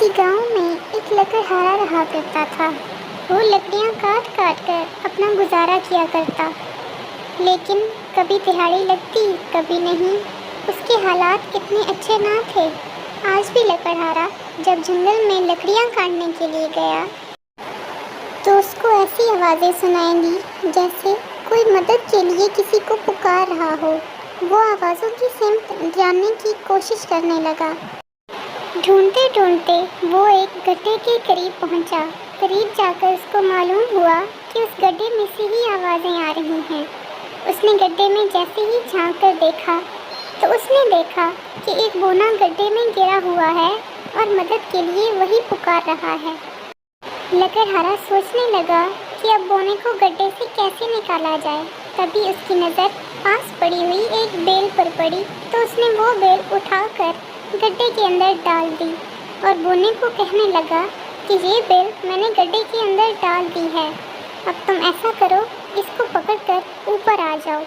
کسی گاؤں میں ایک لکڑہارا رہا کرتا تھا۔ وہ لکڑیاں کاٹ کاٹ کر اپنا گزارا کیا کرتا، لیکن کبھی دہاڑی لگتی کبھی نہیں۔ اس کے حالات کتنے اچھے نہ تھے۔ آج بھی لکڑہارا جب جنگل میں لکڑیاں کاٹنے کے لیے گیا تو اس کو ایسی آوازیں سنائیں گی جیسے کوئی مدد کے لیے کسی کو پکار رہا ہو۔ وہ آوازوں کی سمت جاننے کی کوشش کرنے لگا۔ ڈھونڈتے ڈھونڈتے وہ ایک گڈھے کے قریب پہنچا۔ قریب جا کر اس کو معلوم ہوا کہ اس گڈھے میں سے ہی آوازیں آ رہی ہیں۔ اس نے گڈھے میں جیسے ہی جھانک کر دیکھا تو اس نے دیکھا کہ ایک بونا گڈھے میں گرا ہوا ہے اور مدد کے لیے وہی پکار رہا ہے۔ لکڑہارا سوچنے لگا کہ اب بونے کو گڈھے سے کیسے نکالا جائے۔ تبھی اس کی نظر پاس پڑی ہوئی ایک بیل پر پڑی تو اس نے وہ بیل اٹھا کر گڈھے کے اندر ڈال دی اور بونے کو کہنے لگا کہ یہ بیل میں نے گڈھے کے اندر ڈال دی ہے، اب تم ایسا کرو، اس کو پکڑ کر اوپر آ جاؤ۔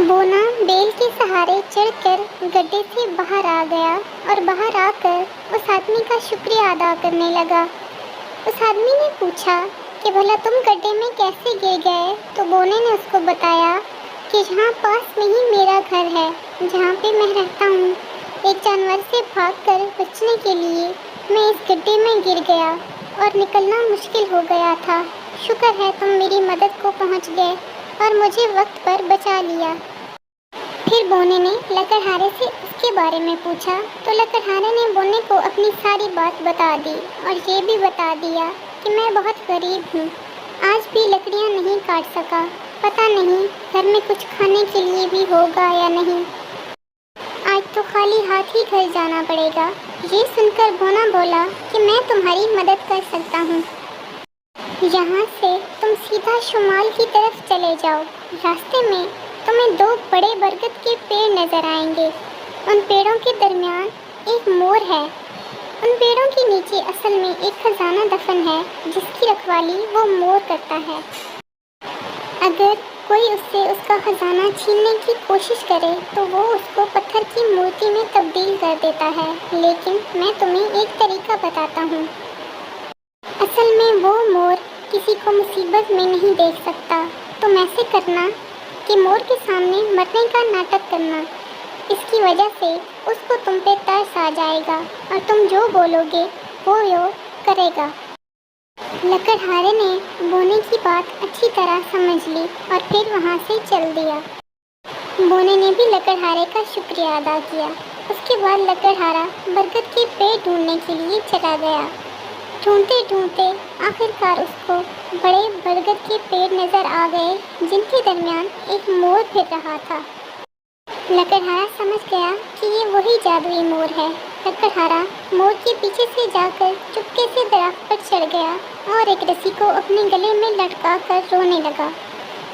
بونا بیل کے سہارے چڑھ کر گڈھے سے باہر آ گیا اور باہر آ کر اس آدمی کا شکریہ ادا کرنے لگا۔ اس آدمی نے پوچھا کہ بھلا تم گڈھے میں کیسے گر گئے؟ تو بونے نے اس کو بتایا کہ جہاں پاس میں ہی میرا گھر ہے، جہاں پہ میں رہتا ہوں، ایک جانور سے بھاگ کر بچنے کے لیے میں اس گڈھے میں گر گیا اور نکلنا مشکل ہو گیا تھا۔ شکر ہے تم میری مدد کو پہنچ گئے اور مجھے وقت پر بچا لیا۔ پھر بونے نے لکڑہارے سے اس کے بارے میں پوچھا تو لکڑہارے نے بونے کو اپنی ساری بات بتا دی اور یہ بھی بتا دیا کہ میں بہت غریب ہوں، آج بھی لکڑیاں نہیں کاٹ سکا، پتہ نہیں گھر میں کچھ کھانے کے لیے بھی ہوگا یا نہیں، آج تو خالی ہاتھ ہی گھر جانا پڑے گا۔ یہ سن کر بونا بولا کہ میں تمہاری مدد کر سکتا ہوں، یہاں سے تم سیدھا شمال کی طرف چلے جاؤ، راستے میں تمہیں 2 بڑے برگد کے پیڑ نظر آئیں گے، ان پیڑوں کے درمیان ایک مور ہے، ان پیڑوں کے نیچے اصل میں ایک خزانہ دفن ہے جس کی رکھوالی وہ مور کرتا ہے۔ اگر کوئی اس سے اس کا خزانہ چھیننے کی کوشش کرے تو وہ اس کو پتھر کی مورتی میں تبدیل کر دیتا ہے، لیکن میں تمہیں ایک طریقہ بتاتا ہوں۔ اصل میں وہ مور کسی کو مصیبت میں نہیں دیکھ سکتا، تم ایسے کرنا کہ مور کے سامنے مرنے کا ناٹک کرنا، اس کی وجہ سے اس کو تم پہ ترس آ جائے گا اور تم جو بولو گے وہ کرے گا۔ لکڑہارے نے بونے کی بات اچھی طرح سمجھ لی اور پھر وہاں سے چل دیا۔ بونے نے بھی لکڑہارے کا شکریہ ادا کیا۔ اس کے بعد لکڑہارا برگد کے پیڑ ڈھونڈنے کے لیے چلا گیا۔ ڈھونڈتے ڈھونڈتے آخرکار اس کو بڑے برگد کے پیڑ نظر آ گئے جن کے درمیان ایک مور پھر رہا تھا۔ لکڑہارا سمجھ گیا کہ یہ وہی جادوئی مور ہے۔ لکڑہارا مور کے پیچھے سے جا کر چپکے سے درخت پر چڑھ گیا اور ایک رسی کو اپنے گلے میں لٹکا کر رونے لگا۔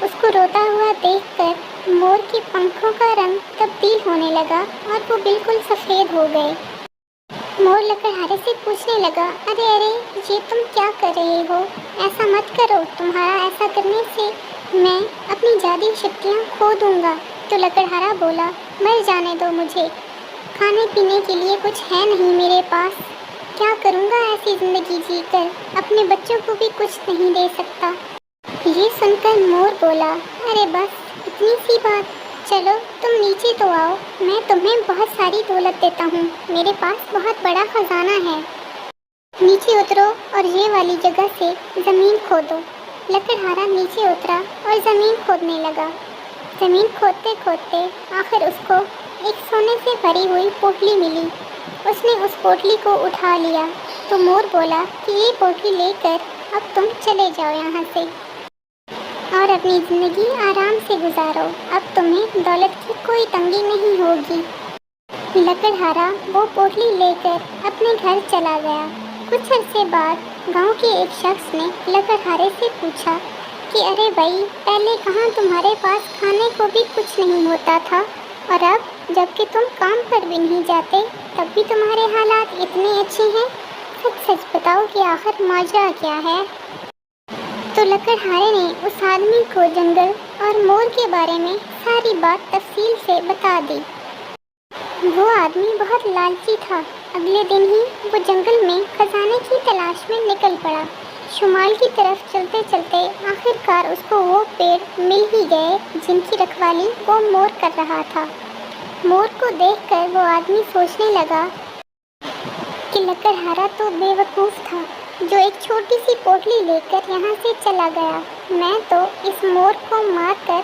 اس کو روتا ہوا دیکھ کر مور کے پنکھوں کا رنگ تبدیل ہونے لگا اور وہ بالکل سفید ہو گئے۔ مور لکڑہارے سے پوچھنے لگا، ارے یہ تم کیا کر رہے ہو؟ ایسا مت کرو، تمہارا ایسا کرنے سے میں اپنی جادوئی شکتیاں کھو دوں گا۔ تو لکڑہارا بولا، مر جانے دو مجھے، کھانے پینے کے لیے کچھ ہے نہیں میرے پاس، کیا کروں گا ایسی زندگی جی کر، اپنے بچوں کو بھی کچھ نہیں دے سکتا۔ یہ سن کر مور بولا، ارے بس اتنی سی بات، چلو تم نیچے تو آؤ، میں تمہیں بہت ساری دولت دیتا ہوں، میرے پاس بہت بڑا خزانہ ہے، نیچے اترو اور یہ والی جگہ سے زمین کھودو۔ لکڑہارا نیچے اترا اور زمین کھودنے لگا۔ زمین کھودتے کھودتے آخر اس کو ایک سونے سے بھری ہوئی پوٹلی ملی۔ اس نے اس پوٹلی کو اٹھا لیا تو مور بولا کہ یہ پوٹلی لے کر اب تم چلے جاؤ یہاں سے اور اپنی زندگی آرام سے گزارو، اب تمہیں دولت کی کوئی تنگی نہیں ہوگی۔ لکڑہارا وہ پوٹلی لے کر اپنے گھر چلا گیا۔ کچھ عرصے بعد گاؤں کے ایک شخص نے لکڑہارے سے پوچھا کہ ارے بھائی، پہلے کہاں تمہارے پاس کھانے کو بھی کچھ نہیں ہوتا تھا اور اب جب کہ تم کام پر بھی نہیں جاتے تب بھی تمہارے حالات اتنے اچھے ہیں، سچ سچ بتاؤ کہ آخر ماجرا کیا ہے؟ تو لکڑہارے نے اس آدمی کو جنگل اور مور کے بارے میں ساری بات تفصیل سے بتا دی۔ وہ آدمی بہت لالچی تھا، اگلے دن ہی وہ جنگل میں خزانے کی تلاش میں نکل پڑا۔ شمال کی طرف چلتے چلتے آخر کار اس کو وہ پیڑ مل ہی گئے جن کی رکھوالی وہ مور کر رہا تھا۔ مور کو دیکھ کر وہ آدمی سوچنے لگا کہ لکڑہارا تو بے وقوف تھا جو ایک چھوٹی سی پوٹلی لے کر یہاں سے چلا گیا۔ میں تو اس مور کو مار کر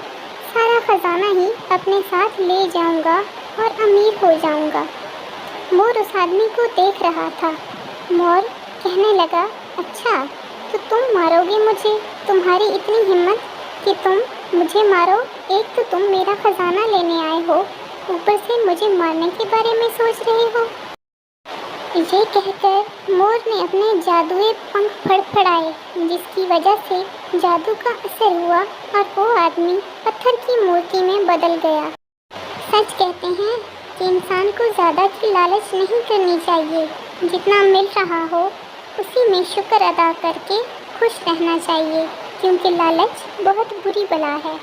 سارا خزانہ ہی اپنے ساتھ لے جاؤں گا اور امیر ہو جاؤں گا۔ مور اس آدمی کو دیکھ رہا تھا۔ مور کہنے لگا، اچھا تو تم مارو گے مجھے؟ تمہاری اتنی ہمت کہ تم مجھے مارو؟ ایک تو تم میرا خزانہ لینے آئے ہو، اوپر سے مجھے مارنے کے بارے میں سوچ رہے ہو۔ یہ کہہ کر مور نے اپنے جادوئی پنکھ پھڑپھڑائے جس کی وجہ سے جادو کا اثر ہوا اور وہ آدمی پتھر کی مورتی میں بدل گیا۔ سچ کہتے ہیں کہ انسان کو زیادہ کی لالچ نہیں کرنی چاہیے، جتنا مل رہا ہو اسی میں شکر ادا کر کے خوش رہنا چاہیے، کیونکہ لالچ بہت بری بلا ہے۔